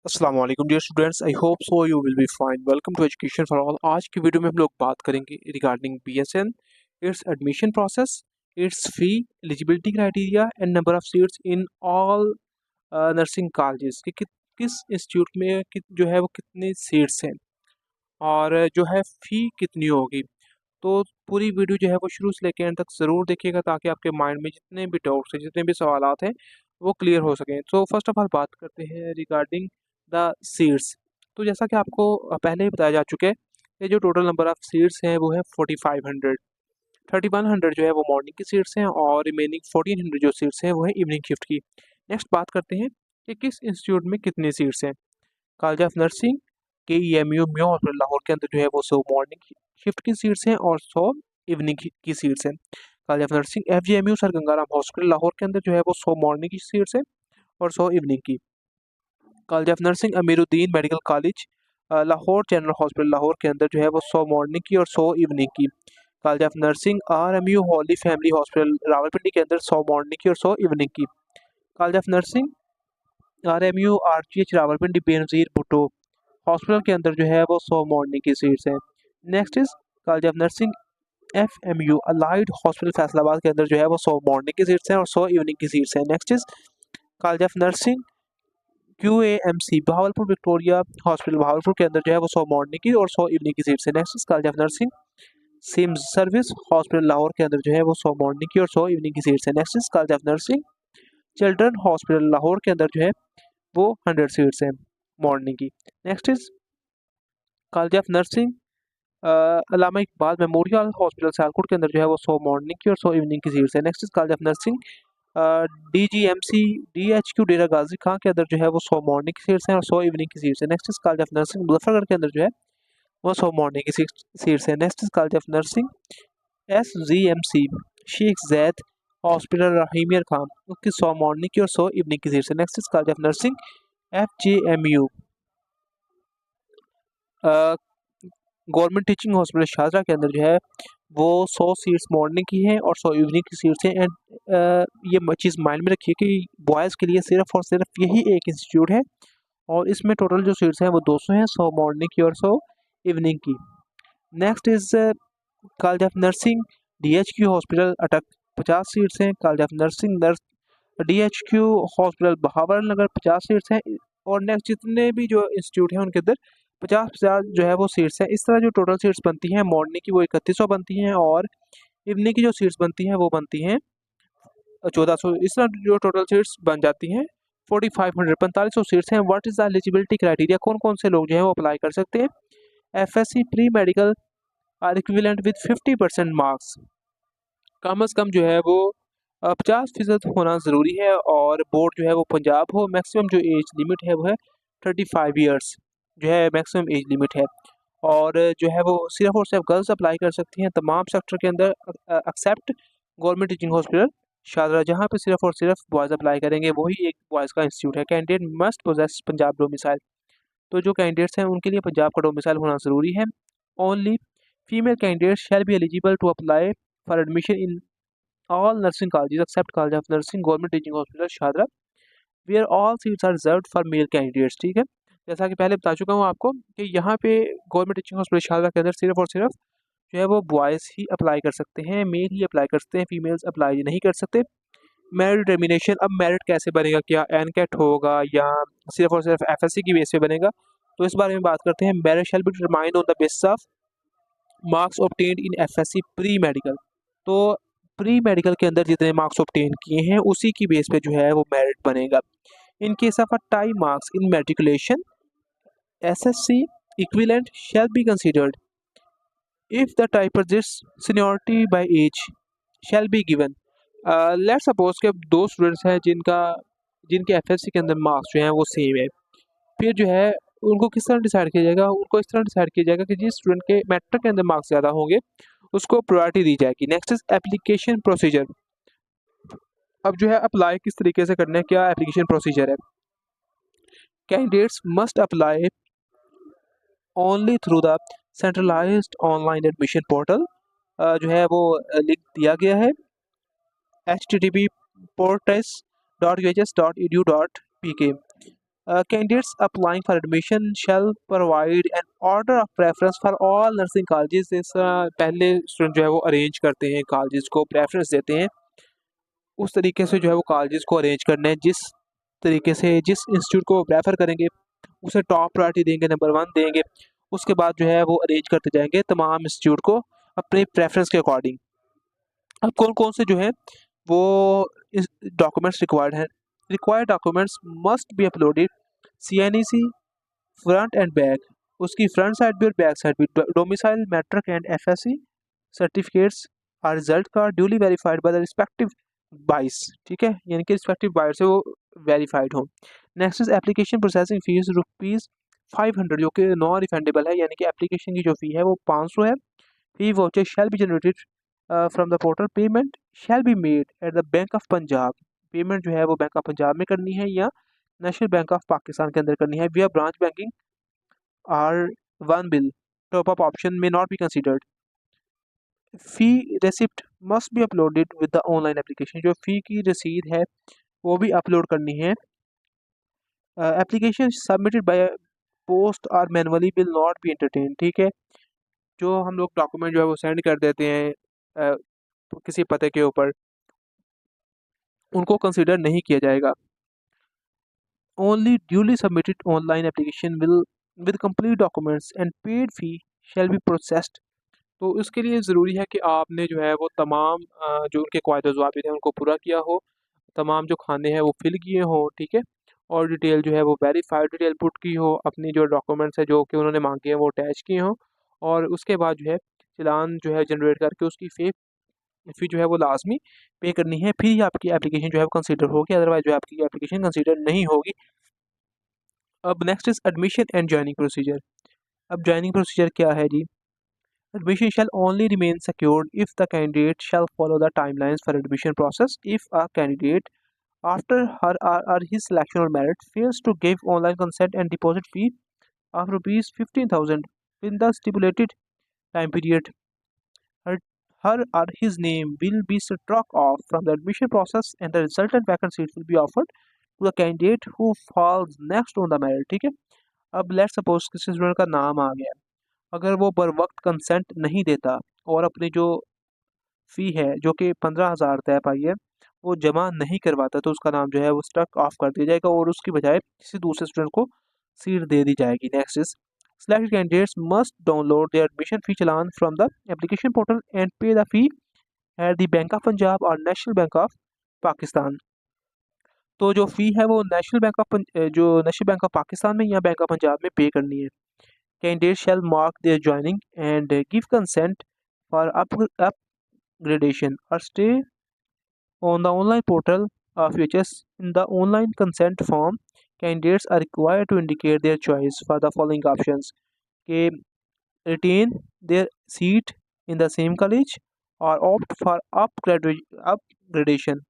अस्सलाम वालेकुम dear students, I hope so you will be fine. Welcome to education for all. आज की video में हम लोग बात करेंगे regarding BSN, its admission process, its fee, eligibility criteria and number of seats in all nursing colleges कि किस institute में जो है वो कितने सीट्स हैं और जो है फ़ी कितनी होगी। तो पूरी वीडियो जो है वो शुरू से लेकर एंड तक ज़रूर देखिएगा ताकि आपके माइंड में जितने भी डाउट्स हैं, जितने भी सवालात हैं, वो क्लियर हो सकें। तो फर्स्ट ऑफ ऑल बात करते हैं रिगार्डिंग द सीट्स। तो जैसा कि आपको पहले ही बताया जा चुका है, ये जो टोटल नंबर ऑफ सीट्स हैं वो है 4500। 3100 जो है वो मॉर्निंग की सीट्स हैं और रिमेनिंग 1400 जो सीट्स हैं वो है इवनिंग शिफ्ट की। नेक्स्ट बात करते हैं कि किस इंस्टीट्यूट में कितनी सीट्स हैं। College of nursing KEMU म्यो hospital Lahore के अंदर जो है वो 100 मॉर्निंग शिफ्ट की सीट्स हैं और 100 इवनिंग की सीट्स हैं। College of nursing FGMU sir Gangaram hospital Lahore के अंदर जो है वो 100 मॉर्निंग की सीट्स हैं और 100 इवनिंग की। College of nursing Amiruddin medical college Lahore general hospital Lahore के अंदर जो है वो 100 मॉर्निंग की और 100 इवनिंग की। College of nursing RMU Holi family hospital Rawalpindi के अंदर 100 मॉर्निंग की और 100 इवनिंग की। College of nursing RMU RGH Rawalpindi Benazir Bhutto hospital के अंदर जो है वो 100 मॉर्निंग की सीट्स हैं। Next is college of nursing FMU allied hospital Faisalabad के अंदर जो है वो 100 मॉर्निंग की सीट्स हैं और 100 इवनिंग की सीट्स हैं। Next is college of nursing QAMC Bahawalpur Victoria hospital Bahawalpur के अंदर जो है वो 100 मॉर्निंग की और 100 इवनिंग की सीट्स हैं। Next is college of nursing SIMS service hospital Lahore के अंदर जो है वो 100 मॉर्निंग की और 100 इवनिंग की सीट्स हैं। Next is college of nursing children hospital Lahore के अंदर जो है वो 100 सीट्स हैं मॉर्निंग की। Next is college of nursing Allama Iqbal memorial hospital Sialkot के अंदर जो है वो 100 मॉर्निंग की और 100 इवनिंग की सीट्स है। Next is college of nursing DGMC DHQ डेरा गाजी खां के अंदर जो है वो 100 मॉर्निंग की सीट्स हैं और 100 इवनिंग की सीट्स है। Next is college of nursing Muzaffargarh के अंदर जो है वो 100 मॉर्निंग की सीट्स है। Next is college of nursing SGMC Sheikh Zayed hospital Rahimyar Khan उसकी 100 मॉर्निंग की और 100 इवनिंग की सीट्स है। Next is college of nursing FJMU government teaching hospital Shahjahan के अंदर जो है वो 100 सीट्स मॉर्निंग की हैं और 100 इवनिंग की सीट्स हैं। एंड ये चीज़ माइंड में रखिए कि बॉयज़ के लिए सिर्फ और सिर्फ यही एक इंस्टीट्यूट है और इसमें टोटल जो सीट्स हैं वो 200 हैं, 100 मॉर्निंग की और 100 इवनिंग की। Next is college of nursing DHQ hospital Attock 50 seats हैं। College of nursing DHQ hospital Bahawalnagar 50 seats हैं और नेक्स्ट जितने भी जो इंस्टीट्यूट हैं उनके अंदर 50-50 जो है वो सीट्स हैं। इस तरह जो टोटल सीट्स बनती हैं मॉर्निंग की वो 3100 बनती हैं और इवनिंग की जो सीट्स बनती हैं वो बनती हैं 1400। इस तरह जो टोटल सीट्स बन जाती हैं 4500 सीट्स हैं। What is the eligibility criteria, कौन कौन से लोग जो है वो अप्लाई कर सकते हैं। FSC pre medical or equivalent with 50% marks, कम अज़ कम जो है वो 50% होना ज़रूरी है और बोर्ड जो है वो पंजाब हो। मैक्सिमम जो एज लिमिट है वो है 35 ईयर्स जो है मैक्सिमम एज लिमिट है और जो है वो सिर्फ और सिर्फ गर्ल्स अप्लाई कर सकती हैं तमाम सेक्टर के अंदर except government teaching hospital Shahjahan, जहाँ पे सिर्फ और सिर्फ बॉयज़ अप्लाई करेंगे, वही एक बॉयज़ का इंस्टीट्यूट है। Candidate must possess Punjab domicile, तो जो कैंडिडेट्स हैं उनके लिए पंजाब का डोमिसाइल होना ज़रूरी है। Only female candidate shall be eligible to apply for admission in all nursing colleges except college of nursing government teaching hospital Shahjahan where all seats are reserved for male candidates. ठीक है, जैसा कि पहले बता चुका हूँ आपको कि यहाँ पे गवर्नमेंट टीचिंग हॉस्पिटल शाहजहाँ के अंदर सिर्फ और सिर्फ जो है वो बॉयज़ ही अप्लाई कर सकते हैं, मेल ही अप्लाई कर सकते हैं, फीमेल्स अप्लाई नहीं कर सकते। मेरिट डिटर्मिनेशन, अब मेरिट कैसे बनेगा, क्या एनकेट होगा या सिर्फ और सिर्फ FSC की बेस पे बनेगा, तो इस बारे में बात करते हैं। Merit shall be determined on the basis of marks obtained in FSC pre medical, तो प्री मेडिकल के अंदर जितने मार्क्स ऑब्टेन किए हैं उसी की बेस पे जो है वो मेरिट बनेगा। In case of a tie marks in matriculation SSC equivalent shall be considered if the type's seniority by age shall be given। Let's suppose के दो स्टूडेंट्स हैं जिनके FSC के अंदर मार्क्स जो हैं वो सेम है, फिर जो है उनको किस तरह डिसाइड किया जाएगा, उनको इस तरह डिसाइड किया जाएगा कि जिस स्टूडेंट के मैट्रिक के अंदर मार्क्स ज़्यादा होंगे उसको प्रायोरिटी दी जाएगी। नेक्स्ट इज एप्लीकेशन प्रोसीजर, अब जो है अप्लाई किस तरीके से करना है, क्या एप्लीकेशन प्रोसीजर है। Candidates must apply only through the centralised online admission portal, जो है वो लिंक दिया गया है http portes.uhs.edu.pk। Candidates applying for admission shall provide an order of preference for all nursing colleges. इस पहले स्टूडेंट जो है वो अरेंज करते हैं, कॉलेजेस को प्रेफरेंस देते हैं, उस तरीके से जो है वो कॉलेजेस को अरेंज करना है, जिस तरीके से जिस इंस्टीट्यूट को प्रेफर करेंगे उसे टॉप प्रायोरिटी देंगे, नंबर 1 देंगे। उसके बाद जो है वो अरेंज करते जाएंगे तमाम इंस्टीट्यूट को अपने प्रेफरेंस के अकॉर्डिंग। अब कौन कौन से जो है वो इस डॉक्यूमेंट्स रिक्वायर्ड हैं। Required documents must be uploaded CNEC front and back, उसकी फ्रंट साइड भी और बैक साइड भी, domicile matric and FSC certificates और रिजल्ट का duly verified by the respective BISE, ठीक है, यानी कि रिस्पेक्टिव बायर से वो वेरीफाइड हो। Next is application processing fees ₹500 जो कि नॉन रिफंडेबल है, यानी कि एप्लीकेशन की जो फ़ी है वो 500 है। Fee voucher shall be generated from the portal, payment shall be made at the bank of Punjab, payment जो है वो बैंक ऑफ पंजाब में करनी है या नेशनल बैंक ऑफ पाकिस्तान के अंदर करनी है विया ब्रांच बैंकिंग और one bill, top up option में not be considered. Fee receipt must be uploaded with the online application, जो फ़ी की रसीद है वो भी अपलोड करनी है। एप्लीकेशन सबमिटेड बाय पोस्ट और manually will not be entertain, ठीक है, जो हम लोग डॉक्यूमेंट जो है वो सेंड कर देते हैं तो किसी पते के ऊपर, उनको कंसिडर नहीं किया जाएगा। Only duly submitted online application will with complete documents and paid fee shall be processed. तो इसके लिए ज़रूरी है कि आपने जो है वो तमाम जो उनके क़वायद ज़वाबित हैं उनको पूरा किया हो, तमाम जो खाने हैं वो फिल किए हों, ठीक है, और डिटेल जो है वो वेरीफाइड डिटेल पुट की हो, अपनी जो डॉक्यूमेंट्स है जो कि उन्होंने मांगे हैं वो अटैच किए हों, और उसके बाद जो है चालान जो है जनरेट करके उसकी फ़ी जो है वो लाजमी पे करनी है, फिर ही आपकी एप्लीकेशन जो है वो कंसिडर होगी, अदरवाइज जो है आपकी एप्लीकेशन कंसिडर नहीं होगी। अब next is admission and joining procedure. अब जॉइनिंग प्रोसीजर क्या है जी? Admission shall only remain secured if the candidate shall follow the timelines for admission process. If a candidate, after her or his selection or merit, fails to give online consent and deposit fee of ₹15,000 in the stipulated time period, her, her or his name will be struck off from the admission process and the resultant vacant seat will be offered to the candidate who falls next on the merit, ठीक है। अब let's suppose किसी student का नाम आ गया, अगर वो बर वक्त कंसेंट नहीं देता और अपनी जो फ़ी है जो कि 15,000 तय पाई है वो जमा नहीं करवाता, तो उसका नाम जो है वो स्ट्रक ऑफ कर दिया जाएगा और उसकी बजाय किसी दूसरे स्टूडेंट को सीट दे दी जाएगी। Next is selected candidates must download their admission fee challan from the application portal and pay the fee at the Bank of Punjab or National Bank of Pakistan। तो जो फ़ी है वो नेशनल बैंक ऑफ पाकिस्तान में या bank of Punjab में पे करनी है। Candidates shall mark their joining and give consent for upgradation or stay on the online portal of UHS. In the online consent form, candidates are required to indicate their choice for the following options: कि retain their seat in the same college or opt for upgradation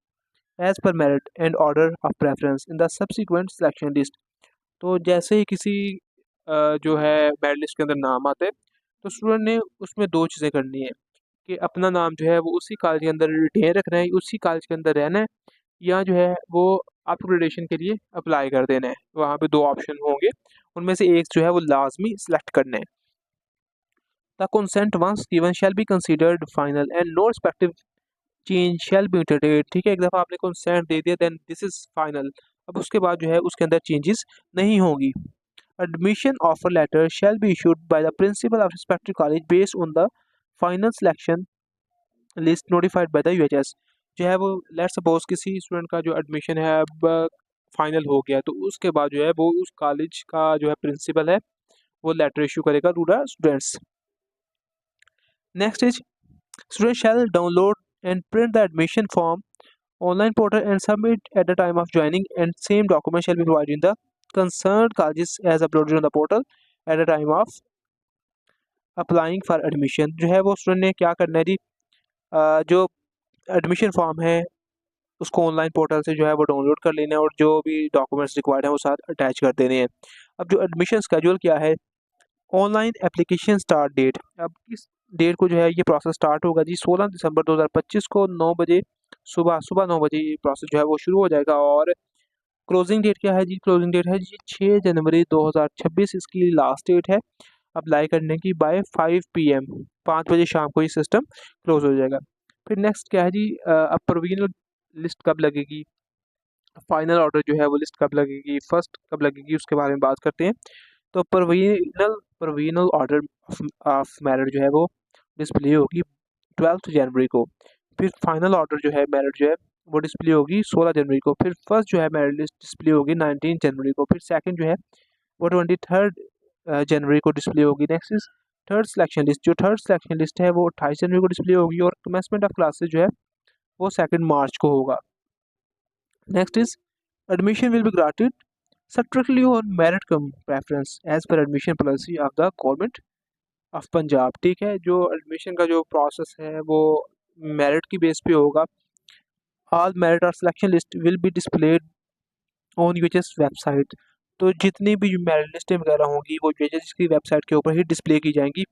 as per merit and order of preference in the subsequent selection list। तो जैसे ही किसी जो है merit list के अंदर नाम आते हैं तो स्टूडेंट ने उसमें दो चीज़ें करनी है कि अपना नाम जो है वो उसी कॉलेज के अंदर रिटेन रखना है, उसी कॉलेज के अंदर रहना है, या जो है वो अपग्रेडेशन के लिए अप्लाई कर देना है। वहाँ पे दो ऑप्शन होंगे, उनमें से एक जो है वो लाजमी सेलेक्ट करना है। The consent once given shall be considered final and no respective change shall be entertained, ठीक है, एक दफ़ा आपने कंसेंट दे दिया देन दिस इज़ फाइनल, अब उसके बाद जो है उसके अंदर चेंजेस नहीं होंगी। Admission offer letter shall be issued by the principal of respective college based on the final selection list notified by the UHS। जो है वो लेट्स सपोज किसी स्टूडेंट का जो एडमिशन है अब फाइनल हो गया, तो उसके बाद जो है वो उस कॉलेज का जो है प्रिंसिपल है वो लेटर इशू करेगा to the students. Next is student shall download and print the admission form online portal and submit at the time of joining, and same document shall be provided in the concerned colleges as uploaded on the portal at the time of applying for admission। जो है वो student ने क्या करना है जी, जो admission form है उसको ऑनलाइन पोर्टल से जो है वो डाउनलोड कर लेना है और जो भी डॉक्यूमेंट्स रिक्वायर्ड हैं वो साथ अटैच कर देने हैं। अब जो एडमिशन स्केड्यूल क्या है, ऑनलाइन एप्लीकेशन स्टार्ट डेट, अब इस डेट को जो है ये प्रोसेस स्टार्ट होगा जी 16 दिसंबर 2025 को 9 बजे सुबह 9 बजे ये प्रोसेस जो है वो शुरू हो जाएगा और क्लोजिंग डेट क्या है जी? क्लोजिंग डेट है जी 6 जनवरी 2026, इसकी लास्ट डेट है अप्लाई करने की बाय 5 PM, 5 बजे शाम को ये सिस्टम क्लोज हो जाएगा। फिर नेक्स्ट क्या है जी, अब प्रोविजनल लिस्ट कब लगेगी, फाइनल ऑर्डर जो है वो लिस्ट कब लगेगी, फर्स्ट कब लगेगी, उसके बारे में बात करते हैं। तो प्रोविजनल ऑर्डर ऑफ मेरिट जो है वो डिस्प्ले होगी 12 जनवरी को। फिर फाइनल ऑर्डर जो है मेरिट जो है वो डिस्प्ले होगी 16 जनवरी को। फिर फर्स्ट जो है मेरिट लिस्ट डिस्प्ले होगी 19 जनवरी को। फिर सेकंड जो है वो 23 जनवरी को डिस्प्ले होगी। Next is third selection list. जो थर्ड सिलेक्शन लिस्ट है वो 28 जनवरी को डिस्प्ले होगी और कमेंसमेंट ऑफ क्लासेज जो है वो 2 मार्च को होगा। Next is admission will be granted separately on merit cum preference as per admission policy of the government of Punjab. ठीक है, जो एडमिशन का जो प्रोसेस है वो मेरिट की बेस पे होगा। ऑल मेरिट और selection list will be displayed on UHS website. तो जितनी भी मेरिट लिस्टें वगैरह होंगी वो यूएचएस की वेबसाइट के ऊपर ही डिस्प्ले की जाएंगी।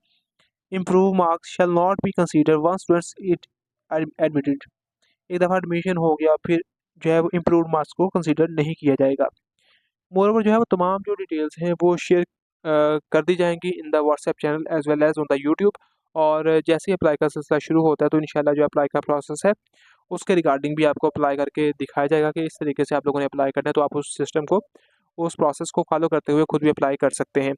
Improve marks shall not be consider once students it admitted. एक दफ़ा एडमिशन हो गया फिर जो है वो इम्प्रूव मार्क्स को कंसीडर नहीं किया जाएगा। मोreover जो है वो तमाम जो डिटेल्स हैं वो शेयर कर दी जाएंगी in the WhatsApp channel as well as on the YouTube. और जैसे ही अप्लाई का सिलसिला शुरू होता है तो इंशाल्लाह जो अप्लाई का प्रोसेस है उसके रिगार्डिंग भी आपको अप्लाई करके दिखाया जाएगा कि इस तरीके से आप लोगों ने अप्लाई करना है। तो आप उस सिस्टम को, उस प्रोसेस को फॉलो करते हुए खुद भी अप्लाई कर सकते हैं।